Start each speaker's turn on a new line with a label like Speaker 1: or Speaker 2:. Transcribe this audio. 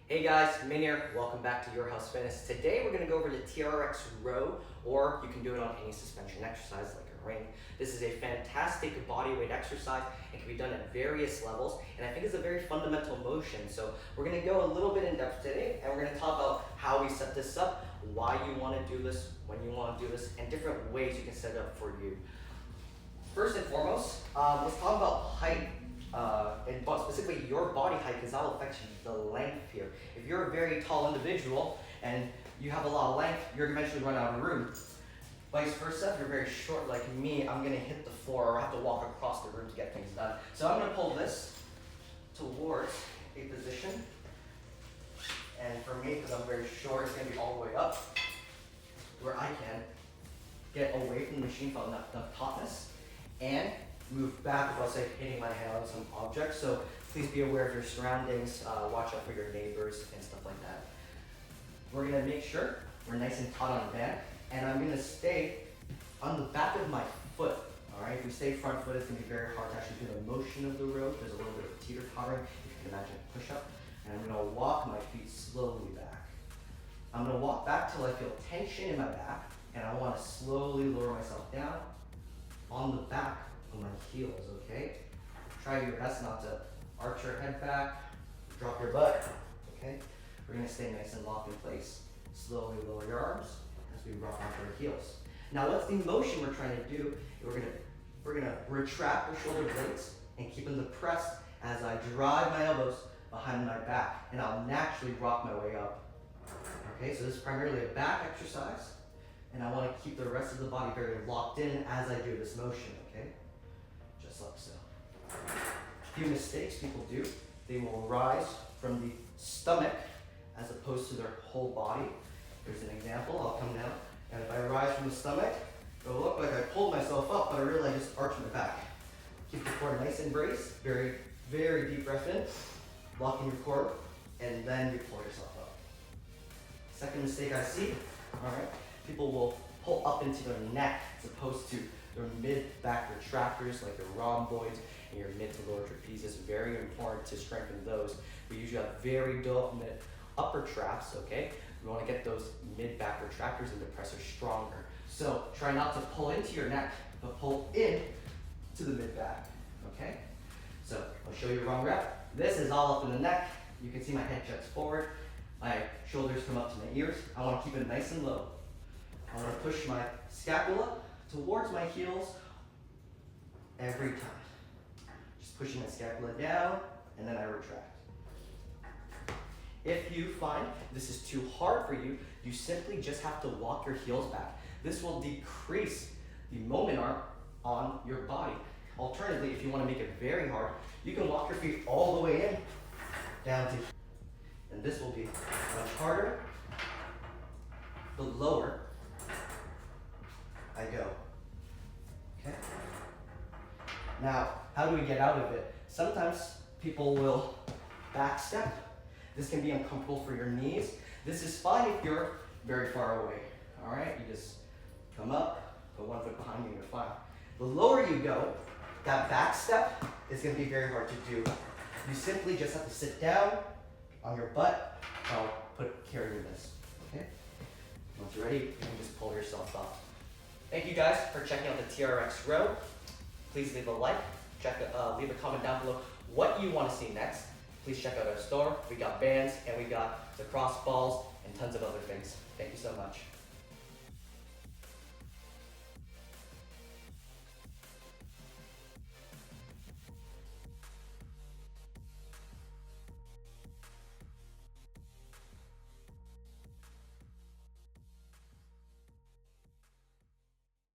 Speaker 1: Hey guys, Min here. Welcome back to Your House Fitness. Today we're going to go over the TRX Row, or you can do it on any suspension exercise like a ring. This is a fantastic body weight exercise. It can be done at various levels, and I think it's a very fundamental motion. So we're going to go a little bit in depth today, and we're going to talk about how we set this up, why you want to do this, when you want to do this, and different ways you can set it up for you. First and foremost, let's talk about height. And specifically your body height, because that will affect the length here. If you're a very tall individual and you have a lot of length, you're going to eventually run out of room. Vice versa, if you're very short like me, I'm going to hit the floor or have to walk across the room to get things done. So I'm going to pull this towards a position. And for me, because I'm very short, it's going to be all the way up where I can get away from the machine from the tautness and move back without, say, hitting my head on some object. So please be aware of your surroundings, watch out for your neighbors and stuff like that. We're gonna make sure we're nice and taut on the band, and I'm gonna stay on the back of my foot. All right, if we stay front foot, it's gonna be very hard to actually do the motion of the row. There's a little bit of teeter-tottering, if you can imagine a push-up. And I'm gonna walk my feet slowly back. I'm gonna walk back till I feel tension in my back, and I wanna slowly lower myself down on the back of my heels, okay? Try your best not to arch your head back, drop your butt, okay? We're gonna stay nice and locked in place. Slowly lower your arms as we rock onto our heels. Now what's the motion we're trying to do? We're gonna retract the shoulder blades and keep them depressed as I drive my elbows behind my back, and I'll naturally rock my way up. Okay, so this is primarily a back exercise, and I wanna keep the rest of the body very locked in as I do this motion, okay? Just like so. A few mistakes people do. They will rise from the stomach as opposed to their whole body. Here's an example. I'll come down, and if I rise from the stomach, it'll look like I pulled myself up, but I really just arched my back. Keep your core nice and braced. Very, very deep breath in. Locking your core, and then you pull yourself up. Second mistake I see, all right, people will pull up into their neck as opposed to their mid-back retractors, like your rhomboids and your mid to lower trapezius. Very important to strengthen those. We usually have very dominant upper traps, okay? We want to get those mid-back retractors and depressors stronger. So try not to pull into your neck, but pull in to the mid-back, okay? So I'll show you a wrong rep. This is all up in the neck. You can see my head juts forward. My shoulders come up to my ears. I want to keep it nice and low. I want to push my scapula towards my heels every time. Just pushing my scapula down, and then I retract. If you find this is too hard for you, you simply just have to walk your heels back. This will decrease the moment arm on your body. Alternatively, if you want to make it very hard, you can walk your feet all the way in, down to, and this will be much harder the lower I go. Okay? Now, how do we get out of it? Sometimes people will back step. This can be uncomfortable for your knees. This is fine if you're very far away. All right? You just come up, put one foot behind you, and you're fine. The lower you go, that back step is going to be very hard to do. You simply just have to sit down on your butt. I'll carry this. Okay? Once you're ready, you can just pull yourself up. Thank you guys for checking out the TRX Row. Please leave a like, leave a comment down below what you want to see next. Please check out our store. We got bands and we got the cross balls and tons of other things. Thank you so much.